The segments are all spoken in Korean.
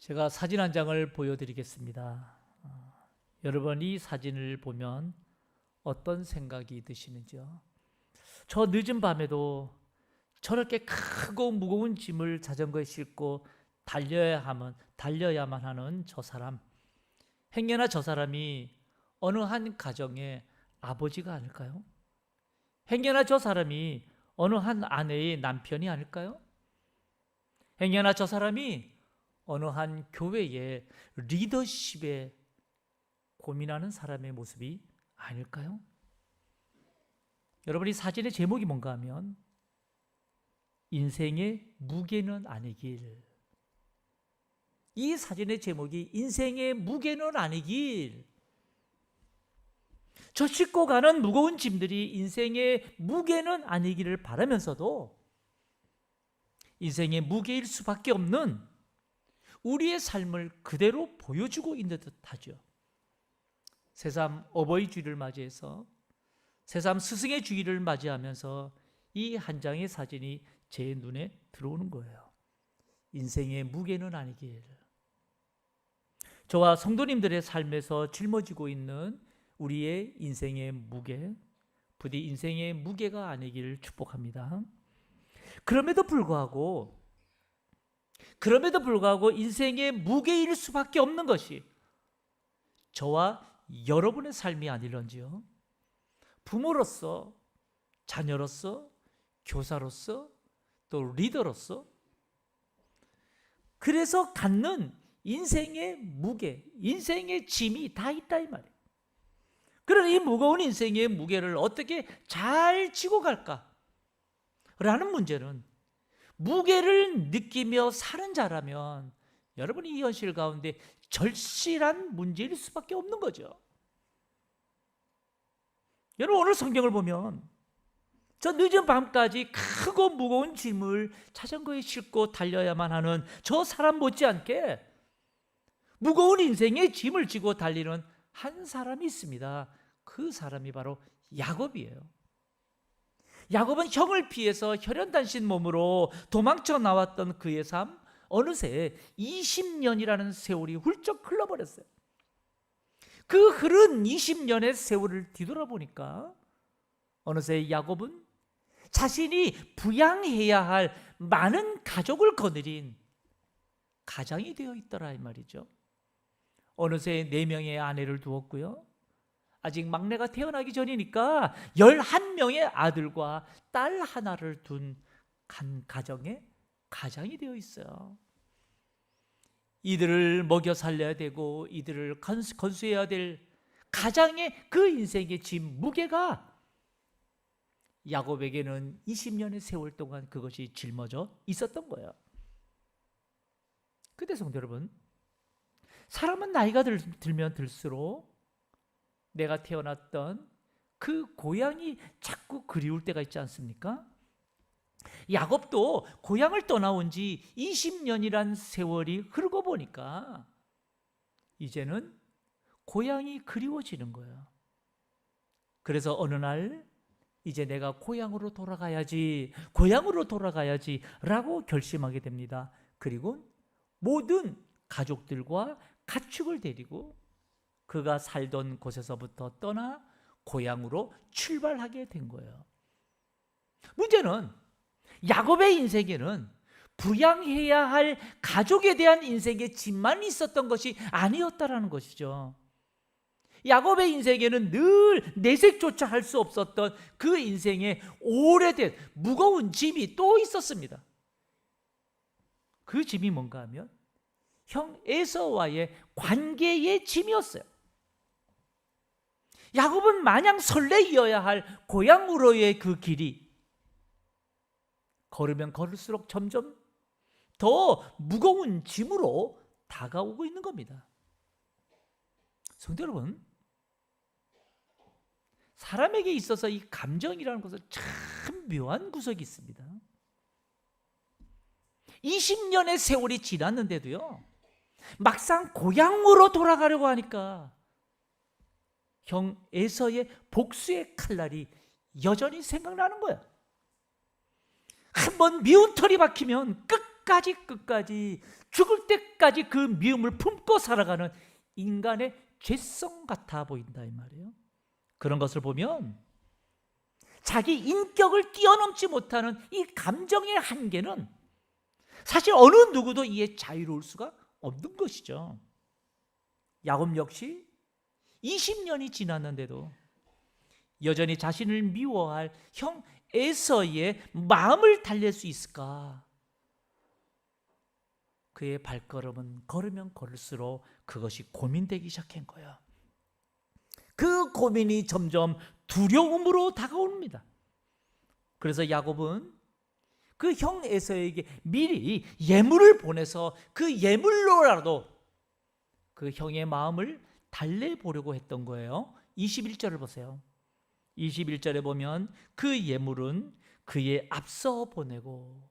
제가 사진 한 장을 보여드리겠습니다. 여러분 이 사진을 보면 어떤 생각이 드시는지요? 저 늦은 밤에도 저렇게 크고 무거운 짐을 자전거에 싣고 달려야만 하는 저 사람, 행여나 저 사람이 어느 한 가정의 아버지가 아닐까요? 행여나 저 사람이 어느 한 아내의 남편이 아닐까요? 행여나 저 사람이 어느 한 교회의 리더십에 고민하는 사람의 모습이 아닐까요? 여러분 이 사진의 제목이 뭔가 하면 인생의 무게는 아니길. 이 사진의 제목이 인생의 무게는 아니길. 저 싣고 가는 무거운 짐들이 인생의 무게는 아니기를 바라면서도 인생의 무게일 수밖에 없는 우리의 삶을 그대로 보여주고 있는 듯하죠. 새삼 어버이 주일을 맞이해서 새삼 스승의 주일을 맞이하면서 이 한 장의 사진이 제 눈에 들어오는 거예요. 인생의 무게는 아니길. 저와 성도님들의 삶에서 짊어지고 있는 우리의 인생의 무게, 부디 인생의 무게가 아니기를 축복합니다. 그럼에도 불구하고 인생의 무게일 수밖에 없는 것이 저와 여러분의 삶이 아닐런지요. 부모로서, 자녀로서, 교사로서, 또 리더로서 그래서 갖는 인생의 무게, 인생의 짐이 다 있다 이 말이에요. 그러나 이 무거운 인생의 무게를 어떻게 잘 지고 갈까? 라는 문제는 무게를 느끼며 사는 자라면 여러분이 이 현실 가운데 절실한 문제일 수밖에 없는 거죠. 여러분 오늘 성경을 보면 저 늦은 밤까지 크고 무거운 짐을 자전거에 싣고 달려야만 하는 저 사람 못지않게 무거운 인생의 짐을 지고 달리는 한 사람이 있습니다. 그 사람이 바로 야곱이에요. 야곱은 형을 피해서 혈연단신 몸으로 도망쳐 나왔던 그의 삶, 어느새 20년이라는 세월이 훌쩍 흘러버렸어요. 그 흐른 20년의 세월을 뒤돌아보니까 어느새 야곱은 자신이 부양해야 할 많은 가족을 거느린 가장이 되어 있더라 이 말이죠. 어느새 4명의 아내를 두었고요. 아직 막내가 태어나기 전이니까 11명의 아들과 딸 하나를 둔 가정의 가장이 되어 있어요. 이들을 먹여 살려야 되고 이들을 건수해야 될 가장의 그 인생의 짐 무게가 야곱에게는 20년의 세월 동안 그것이 짊어져 있었던 거예요. 근데 성도 여러분, 사람은 나이가 들면 들수록 내가 태어났던 그 고향이 자꾸 그리울 때가 있지 않습니까? 야곱도 고향을 떠나온 지 20년이란 세월이 흐르고 보니까 이제는 고향이 그리워지는 거예요. 그래서 어느 날 이제 내가 고향으로 돌아가야지 라고 결심하게 됩니다. 그리고 모든 가족들과 가축을 데리고 그가 살던 곳에서부터 떠나 고향으로 출발하게 된 거예요. 문제는 야곱의 인생에는 부양해야 할 가족에 대한 인생의 짐만 있었던 것이 아니었다라는 것이죠. 야곱의 인생에는 늘 내색조차 할 수 없었던 그 인생의 오래된 무거운 짐이 또 있었습니다. 그 짐이 뭔가 하면 형 에서와의 관계의 짐이었어요. 야곱은 마냥 설레이어야 할 고향으로의 그 길이 걸으면 걸을수록 점점 더 무거운 짐으로 다가오고 있는 겁니다. 성도 여러분, 사람에게 있어서 이 감정이라는 것은 참 묘한 구석이 있습니다. 20년의 세월이 지났는데도요, 막상 고향으로 돌아가려고 하니까 형 에서의 복수의 칼날이 여전히 생각나는 거야. 한번 미운 털이 박히면 끝까지 죽을 때까지 그 미움을 품고 살아가는 인간의 죄성 같아 보인다 이 말이에요. 그런 것을 보면 자기 인격을 뛰어넘지 못하는 이 감정의 한계는 사실 어느 누구도 이에 자유로울 수가 없는 것이죠. 야곱 역시 20년이 지났는데도 여전히 자신을 미워할 형 에서의 마음을 달랠 수 있을까? 그의 발걸음은 걸으면 걸을수록 그것이 고민되기 시작한 거예요. 그 고민이 점점 두려움으로 다가옵니다. 그래서 야곱은 그 형 에서에게 미리 예물을 보내서 그 예물로라도 그 형의 마음을 달래보려고 했던 거예요. 21절을 보세요. 21절에 보면 그 예물은 그의 앞서 보내고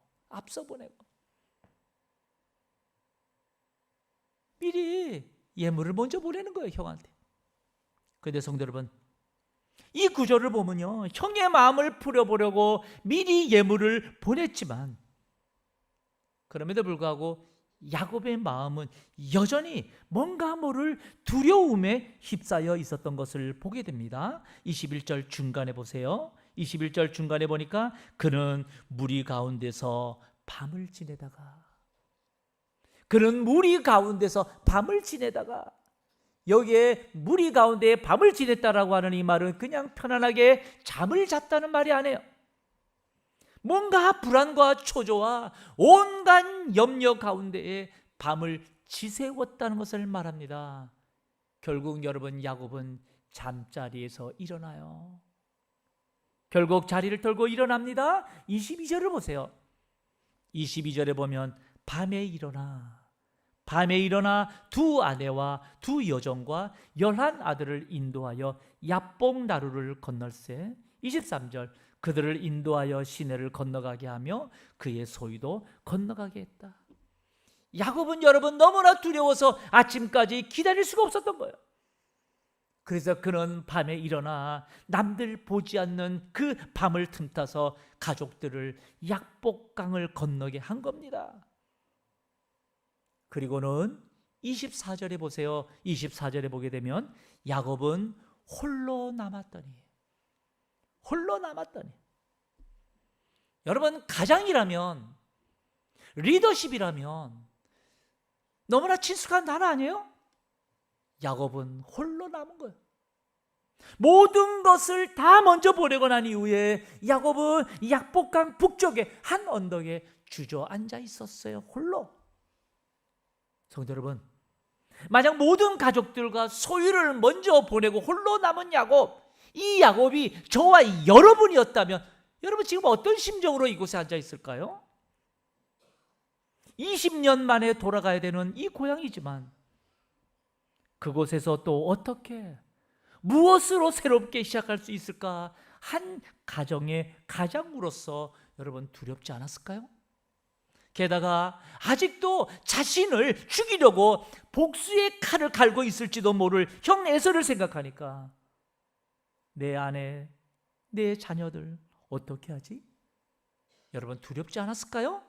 미리 예물을 먼저 보내는 거예요, 형한테. 그런데 성도 여러분, 이 구절을 보면요, 형의 마음을 풀어보려고 미리 예물을 보냈지만 그럼에도 불구하고 야곱의 마음은 여전히 뭔가 모를 두려움에 휩싸여 있었던 것을 보게 됩니다. 21절 중간에 보세요. 21절 중간에 보니까 그는 무리 가운데서 밤을 지내다가 여기에 무리 가운데 밤을 지냈다라고 하는 이 말은 그냥 편안하게 잠을 잤다는 말이 아니에요. 뭔가 불안과 초조와 온갖 염려 가운데에 밤을 지새웠다는 것을 말합니다. 결국 여러분, 야곱은 잠자리에서 일어나요. 결국 자리를 털고 일어납니다. 22절을 보세요. 22절에 보면 밤에 일어나 두 아내와 두 여종과 11 아들을 인도하여 야복 나루를 건널세. 23절 그들을 인도하여 시내를 건너가게 하며 그의 소유도 건너가게 했다. 야곱은 여러분 너무나 두려워서 아침까지 기다릴 수가 없었던 거예요. 그래서 그는 밤에 일어나 남들 보지 않는 그 밤을 틈타서 가족들을 약복강을 건너게 한 겁니다. 그리고는 24절에 보세요. 24절에 보게 되면 야곱은 홀로 남았더니 여러분, 가장이라면, 리더십이라면 너무나 친숙한 단어 아니에요? 야곱은 홀로 남은 거예요. 모든 것을 다 먼저 보내고 난 이후에 야곱은 약복강 북쪽에 한 언덕에 주저앉아 있었어요. 홀로. 성도 여러분, 만약 모든 가족들과 소유를 먼저 보내고 홀로 남은 야곱, 이 야곱이 저와 여러분이었다면 여러분 지금 어떤 심정으로 이곳에 앉아 있을까요? 20년 만에 돌아가야 되는 이 고향이지만 그곳에서 또 어떻게 무엇으로 새롭게 시작할 수 있을까? 한 가정의 가장으로서 여러분 두렵지 않았을까요? 게다가 아직도 자신을 죽이려고 복수의 칼을 갈고 있을지도 모를 형 에서를 생각하니까 내 아내, 내 자녀들 어떻게 하지? 여러분 두렵지 않았을까요?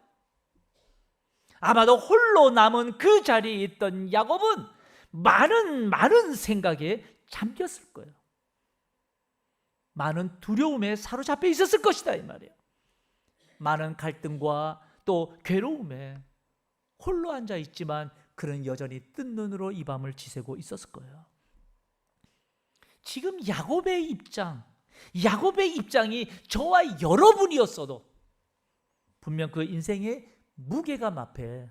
아마도 홀로 남은 그 자리에 있던 야곱은 많은 생각에 잠겼을 거예요. 많은 두려움에 사로잡혀 있었을 것이다 이 말이에요. 많은 갈등과 또 괴로움에 홀로 앉아 있지만 그는 여전히 뜬 눈으로 이 밤을 지새고 있었을 거예요. 지금 야곱의 입장이 저와 여러분이었어도 분명 그 인생의 무게감 앞에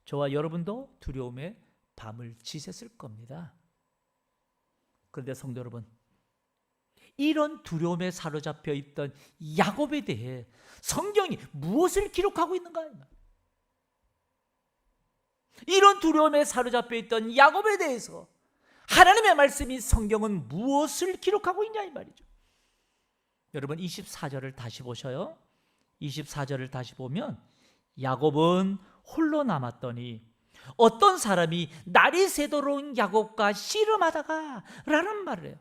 저와 여러분도 두려움에 밤을 지샜을 겁니다. 그런데 성도 여러분, 이런 두려움에 사로잡혀 있던 야곱에 대해 성경이 무엇을 기록하고 있는가? 이런 두려움에 사로잡혀 있던 야곱에 대해서 하나님의 말씀이 성경은 무엇을 기록하고 있냐 이 말이죠. 여러분 24절을 다시 보셔요. 24절을 다시 보면 야곱은 홀로 남았더니 어떤 사람이 날이 새도록 야곱과 씨름하다가 라는 말을 해요.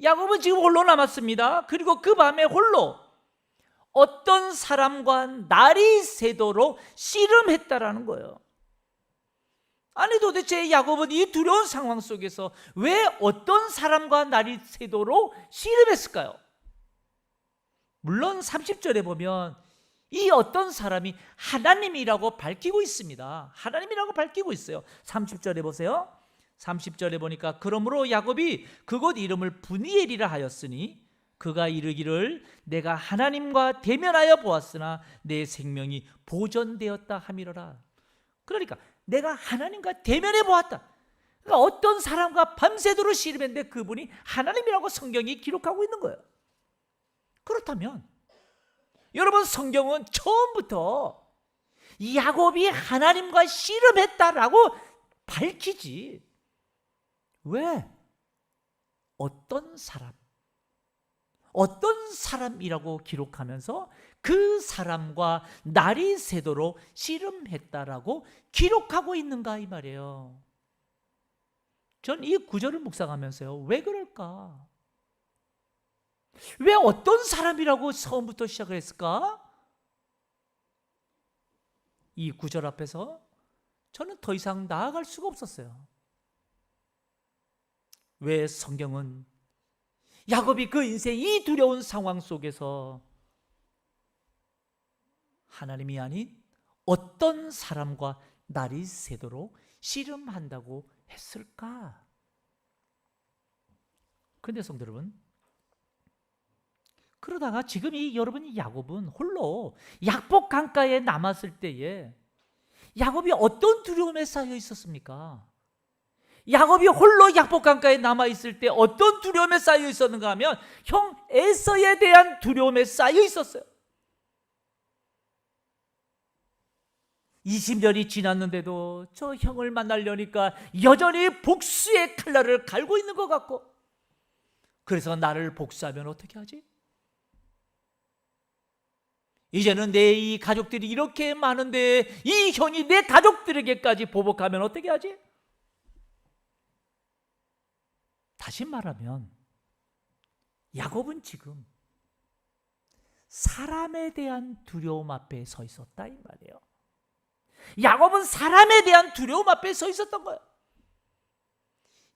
야곱은 지금 홀로 남았습니다. 그리고 그 밤에 홀로 어떤 사람과 날이 새도록 씨름했다라는 거예요. 아니 도대체 야곱은 이 두려운 상황 속에서 왜 어떤 사람과 날이 새도록 씨름했을까요? 물론 30절에 보면 이 어떤 사람이 하나님이라고 밝히고 있습니다. 하나님이라고 밝히고 있어요. 30절에 보세요. 30절에 보니까 그러므로 야곱이 그곳 이름을 브니엘이라 하였으니 그가 이르기를 내가 하나님과 대면하여 보았으나 내 생명이 보존되었다 함이로라. 그러니까 내가 하나님과 대면해 보았다. 그러니까 어떤 사람과 밤새도록 씨름했는데 그분이 하나님이라고 성경이 기록하고 있는 거예요. 그렇다면 여러분, 성경은 처음부터 야곱이 하나님과 씨름했다라고 밝히지 왜 어떤 사람이라고 기록하면서 그 사람과 날이 새도록 씨름했다라고 기록하고 있는가 이 말이에요. 전 이 구절을 묵상하면서요, 왜 그럴까? 왜 어떤 사람이라고 처음부터 시작을 했을까? 이 구절 앞에서 저는 더 이상 나아갈 수가 없었어요. 왜 성경은 야곱이 그 인생 이 두려운 상황 속에서 하나님이 아닌 어떤 사람과 날이 새도록 씨름한다고 했을까? 그런데 성도 여러분, 그러다가 지금 이 여러분 야곱은 홀로 약복 강가에 남았을 때에 야곱이 어떤 두려움에 쌓여 있었습니까? 야곱이 홀로 약복 강가에 남아 있을 때 어떤 두려움에 쌓여 있었는가 하면 형 에서에 대한 두려움에 쌓여 있었어요. 20년이 지났는데도 저 형을 만나려니까 여전히 복수의 칼날을 갈고 있는 것 같고, 그래서 나를 복수하면 어떻게 하지? 이제는 내 이 가족들이 이렇게 많은데 이 형이 내 가족들에게까지 보복하면 어떻게 하지? 다시 말하면 야곱은 지금 사람에 대한 두려움 앞에 서 있었다 이 말이에요. 야곱은 사람에 대한 두려움 앞에 서 있었던 거예요.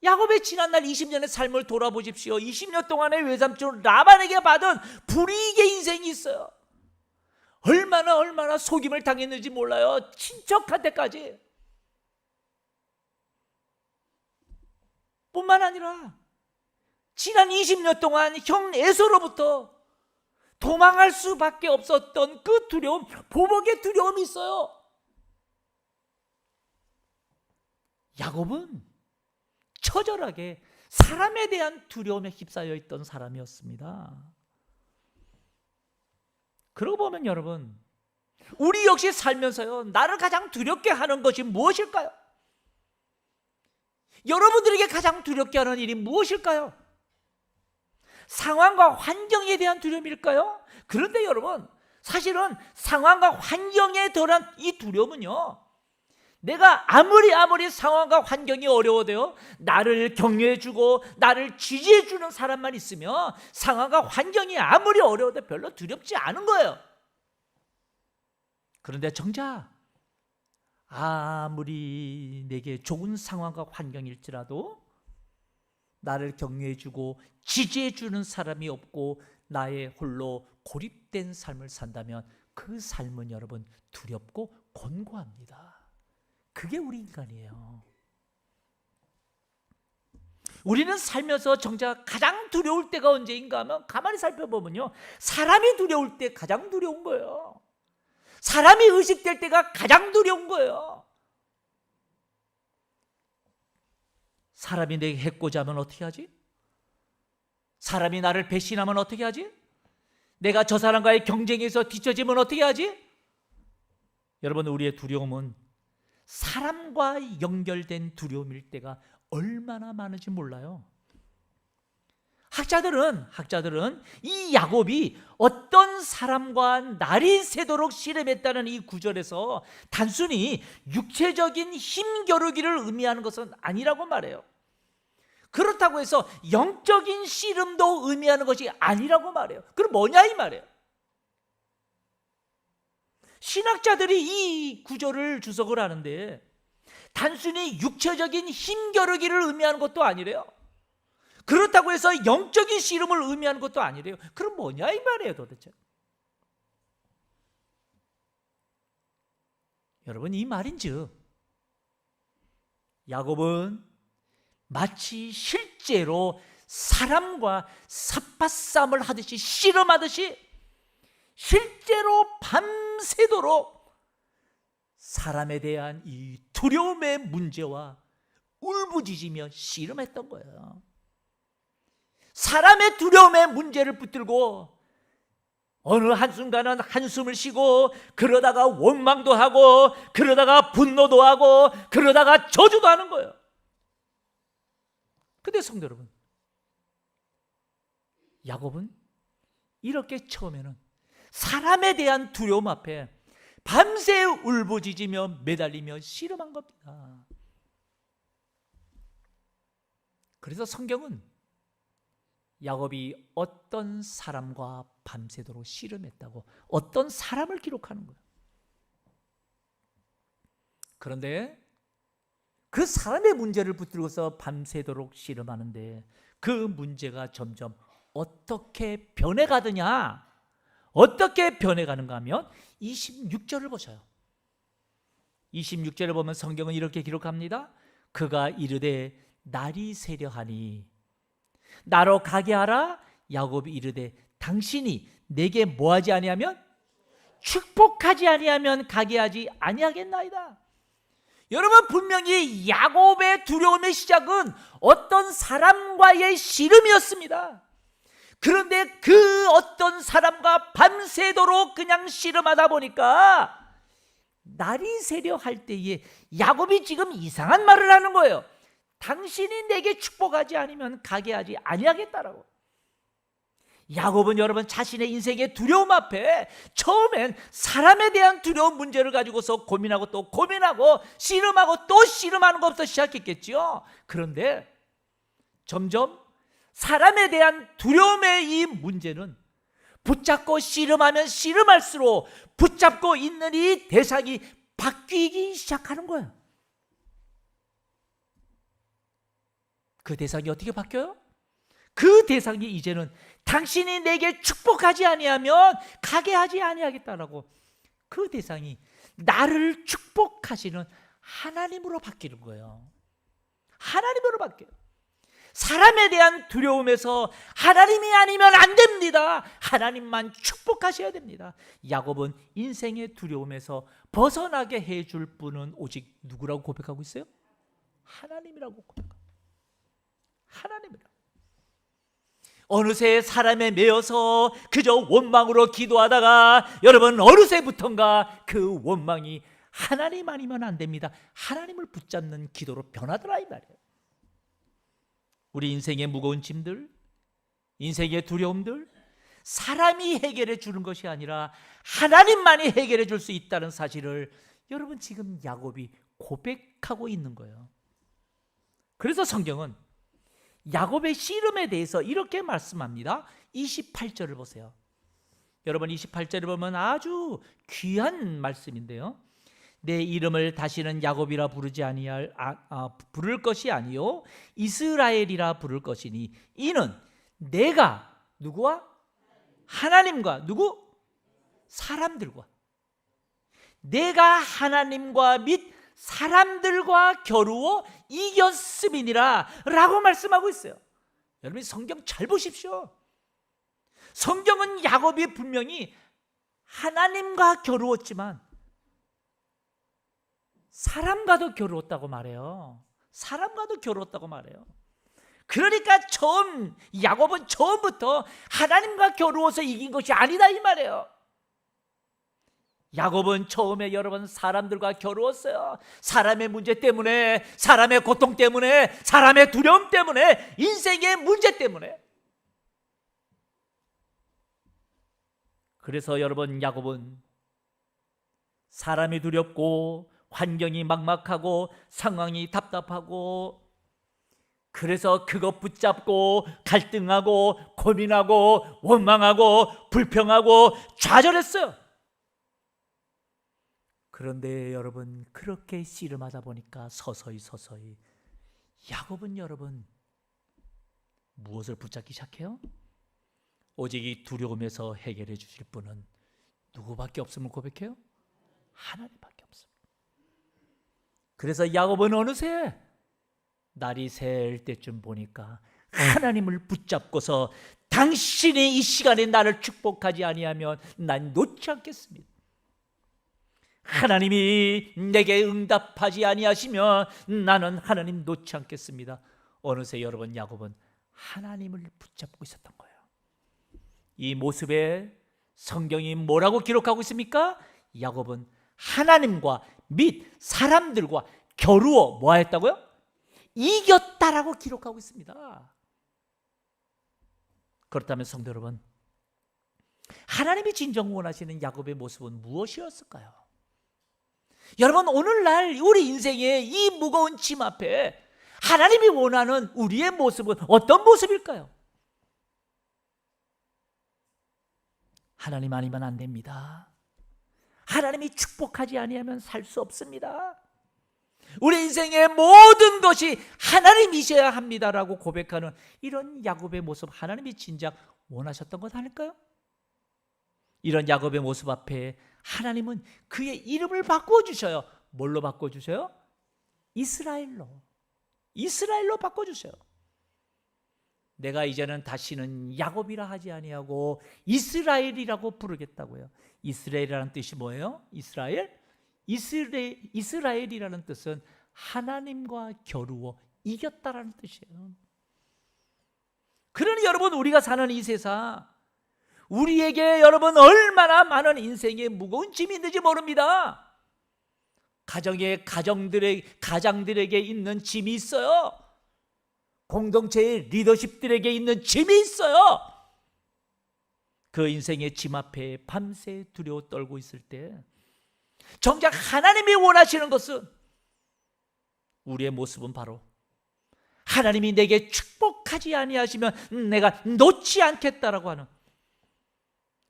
야곱의 지난날 20년의 삶을 돌아보십시오. 20년 동안의 외삼촌 라반에게 받은 불이익의 인생이 있어요. 얼마나 속임을 당했는지 몰라요. 친척한테까지. 뿐만 아니라 지난 20년 동안 형 에서로부터 도망할 수밖에 없었던 그 두려움, 보복의 두려움이 있어요. 야곱은 처절하게 사람에 대한 두려움에 휩싸여 있던 사람이었습니다. 그러고 보면 여러분, 우리 역시 살면서요, 나를 가장 두렵게 하는 것이 무엇일까요? 여러분들에게 가장 두렵게 하는 일이 무엇일까요? 상황과 환경에 대한 두려움일까요? 그런데 여러분, 사실은 상황과 환경에 대한 이 두려움은요, 내가 아무리 상황과 환경이 어려워도요, 나를 격려해주고 나를 지지해주는 사람만 있으면 상황과 환경이 아무리 어려워도 별로 두렵지 않은 거예요. 그런데 정작 아무리 내게 좋은 상황과 환경일지라도 나를 격려해주고 지지해주는 사람이 없고 나의 홀로 고립된 삶을 산다면 그 삶은 여러분 두렵고 곤고합니다. 그게 우리 인간이에요. 우리는 살면서 정작 가장 두려울 때가 언제인가 하면 가만히 살펴보면요, 사람이 두려울 때 가장 두려운 거예요. 사람이 의식될 때가 가장 두려운 거예요. 사람이 내게 해코지 하면 어떻게 하지? 사람이 나를 배신하면 어떻게 하지? 내가 저 사람과의 경쟁에서 뒤처지면 어떻게 하지? 여러분, 우리의 두려움은 사람과 연결된 두려움일 때가 얼마나 많은지 몰라요. 학자들은 이 야곱이 어떤 사람과 날이 새도록 씨름했다는 이 구절에서 단순히 육체적인 힘겨루기를 의미하는 것은 아니라고 말해요. 그렇다고 해서 영적인 씨름도 의미하는 것이 아니라고 말해요. 그럼 뭐냐 이 말이에요. 신학자들이 이 구절을 주석을 하는데 단순히 육체적인 힘겨루기를 의미하는 것도 아니래요. 그렇다고 해서 영적인 씨름을 의미하는 것도 아니래요. 그럼 뭐냐 이 말이에요 도대체. 여러분, 이 말인즉 야곱은 마치 실제로 사람과 삿바싸움을 하듯이 씨름하듯이 실제로 밤새도록 사람에 대한 이 두려움의 문제와 울부짖으며 씨름했던 거예요. 사람의 두려움의 문제를 붙들고 어느 한순간은 한숨을 쉬고 그러다가 원망도 하고 그러다가 분노도 하고 그러다가 저주도 하는 거예요. 근데 성도 여러분, 야곱은 이렇게 처음에는 사람에 대한 두려움 앞에 밤새 울부짖으며 매달리며 씨름한 겁니다. 그래서 성경은 야곱이 어떤 사람과 밤새도록 씨름했다고 어떤 사람을 기록하는 거예요. 그런데 그 사람의 문제를 붙들고서 밤새도록 씨름하는데 그 문제가 점점 어떻게 변해가느냐, 어떻게 변해가는가 하면 26절을 보셔요. 26절을 보면 성경은 이렇게 기록합니다. 그가 이르되 날이 새려하니 나로 가게 하라. 야곱이 이르되 당신이 내게 뭐하지 아니하면 축복하지 아니하면 가게 하지 아니하겠나이다. 여러분, 분명히 야곱의 두려움의 시작은 어떤 사람과의 씨름이었습니다. 그런데 그 어떤 사람과 밤새도록 그냥 씨름하다 보니까 날이 새려 할 때에 야곱이 지금 이상한 말을 하는 거예요. 당신이 내게 축복하지 않으면 가게 하지 아니하겠다라고. 야곱은 여러분 자신의 인생의 두려움 앞에 처음엔 사람에 대한 두려운 문제를 가지고서 고민하고 또 고민하고 씨름하고 또 씨름하는 것부터 시작했겠죠. 그런데 점점 사람에 대한 두려움의 이 문제는 붙잡고 씨름하면 씨름할수록 붙잡고 있는 이 대상이 바뀌기 시작하는 거예요. 그 대상이 어떻게 바뀌어요? 그 대상이 이제는 당신이 내게 축복하지 아니하면 가게 하지 아니하겠다라고, 그 대상이 나를 축복하시는 하나님으로 바뀌는 거예요. 하나님으로 바뀌어요. 사람에 대한 두려움에서 하나님이 아니면 안 됩니다. 하나님만 축복하셔야 됩니다. 야곱은 인생의 두려움에서 벗어나게 해줄 분은 오직 누구라고 고백하고 있어요? 하나님이라고 고백합니다. 하나님이라고. 어느새 사람에 매여서 그저 원망으로 기도하다가 여러분 어느새부턴가 그 원망이 하나님 아니면 안 됩니다. 하나님을 붙잡는 기도로 변하더라 이 말이에요. 우리 인생의 무거운 짐들, 인생의 두려움들, 사람이 해결해 주는 것이 아니라 하나님만이 해결해 줄 수 있다는 사실을 여러분 지금 야곱이 고백하고 있는 거예요. 그래서 성경은 야곱의 씨름에 대해서 이렇게 말씀합니다. 28절을 보세요. 여러분 28절을 보면 아주 귀한 말씀인데요. 내 이름을 다시는 야곱이라 부르지 아니할 부를 것이 아니요 이스라엘이라 부를 것이니 이는 내가 누구와? 하나님과 누구? 사람들과. 내가 하나님과 및 사람들과 겨루어 이겼음이니라 라고 말씀하고 있어요. 여러분 성경 잘 보십시오. 성경은 야곱이 분명히 하나님과 겨루었지만 사람과도 겨루었다고 말해요. 사람과도 겨루었다고 말해요. 그러니까 야곱은 처음부터 하나님과 겨루어서 이긴 것이 아니다 이 말이에요. 야곱은 처음에 여러분 사람들과 겨루었어요. 사람의 문제 때문에, 사람의 고통 때문에, 사람의 두려움 때문에, 인생의 문제 때문에. 그래서 여러분 야곱은 사람이 두렵고 환경이 막막하고 상황이 답답하고 그래서 그것 붙잡고 갈등하고 고민하고 원망하고 불평하고 좌절했어요. 그런데 여러분, 그렇게 씨름하다 보니까 서서히 야곱은 여러분 무엇을 붙잡기 시작해요? 오직 이 두려움에서 해결해 주실 분은 누구밖에 없음을 고백해요? 하나님밖에 없습니다. 그래서 야곱은 어느새 날이 셀 때쯤 보니까 하나님을 붙잡고서 당신이 이 시간에 나를 축복하지 아니하면 난 놓지 않겠습니다. 하나님이 내게 응답하지 아니하시면 나는 하나님 놓지 않겠습니다. 어느새 여러분, 야곱은 하나님을 붙잡고 있었던 거예요. 이 모습에 성경이 뭐라고 기록하고 있습니까? 야곱은 하나님과 및 사람들과 겨루어 뭐 했다고요? 이겼다라고 기록하고 있습니다. 그렇다면 성도 여러분, 하나님이 진정 원하시는 야곱의 모습은 무엇이었을까요? 여러분, 오늘날 우리 인생의 이 무거운 짐 앞에 하나님이 원하는 우리의 모습은 어떤 모습일까요? 하나님 아니면 안 됩니다. 하나님이 축복하지 아니하면 살 수 없습니다. 우리 인생의 모든 것이 하나님이셔야 합니다라고 고백하는 이런 야곱의 모습, 하나님이 진작 원하셨던 것 아닐까요? 이런 야곱의 모습 앞에 하나님은 그의 이름을 바꿔주셔요. 뭘로 바꿔주셔요? 이스라엘로 바꿔주셔요. 내가 이제는 다시는 야곱이라 하지 아니하고 이스라엘이라고 부르겠다고요. 이스라엘이라는 뜻이 뭐예요? 이스라엘이라는 뜻은 하나님과 겨루어 이겼다라는 뜻이에요. 그러니 여러분, 우리가 사는 이 세상, 우리에게 여러분 얼마나 많은 인생의 무거운 짐이 있는지 모릅니다. 가장들에게 있는 짐이 있어요. 공동체의 리더십들에게 있는 짐이 있어요. 그 인생의 짐 앞에 밤새 두려워 떨고 있을 때 정작 하나님이 원하시는 것은, 우리의 모습은 바로 하나님이 내게 축복하지 아니하시면 내가 놓지 않겠다라고 하는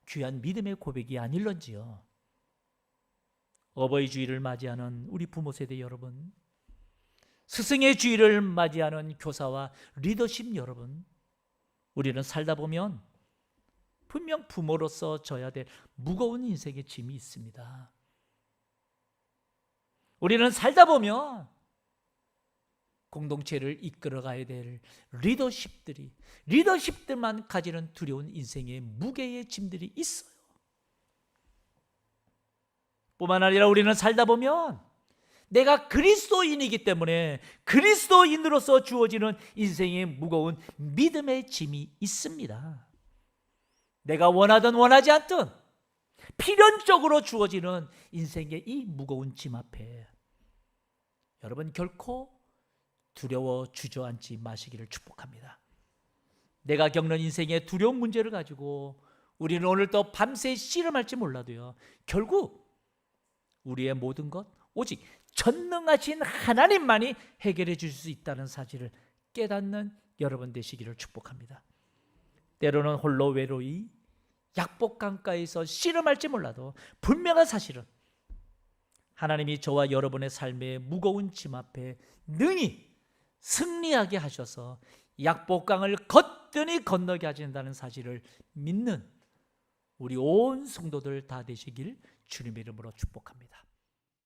귀한 믿음의 고백이 아닐런지요. 어버이 주일을 맞이하는 우리 부모 세대 여러분, 스승의 주일을 맞이하는 교사와 리더십 여러분, 우리는 살다 보면 분명 부모로서 져야 될 무거운 인생의 짐이 있습니다. 우리는 살다 보면 공동체를 이끌어가야 될 리더십들만 가지는 두려운 인생의 무게의 짐들이 있어요. 뿐만 아니라 우리는 살다 보면 내가 그리스도인이기 때문에 그리스도인으로서 주어지는 인생의 무거운 믿음의 짐이 있습니다. 내가 원하든 원하지 않든 필연적으로 주어지는 인생의 이 무거운 짐 앞에 여러분 결코 두려워 주저앉지 마시기를 축복합니다. 내가 겪는 인생의 두려운 문제를 가지고 우리는 오늘도 밤새 씨름할지 몰라도요, 결국 우리의 모든 것 오직 전능하신 하나님만이 해결해 주실 수 있다는 사실을 깨닫는 여러분 되시기를 축복합니다. 때로는 홀로 외로이 약복강가에서 씨름할지 몰라도 분명한 사실은 하나님이 저와 여러분의 삶의 무거운 짐 앞에 능히 승리하게 하셔서 약복강을 거뜬히 건너게 하신다는 사실을 믿는 우리 온 성도들 다 되시길 주님의 이름으로 축복합니다.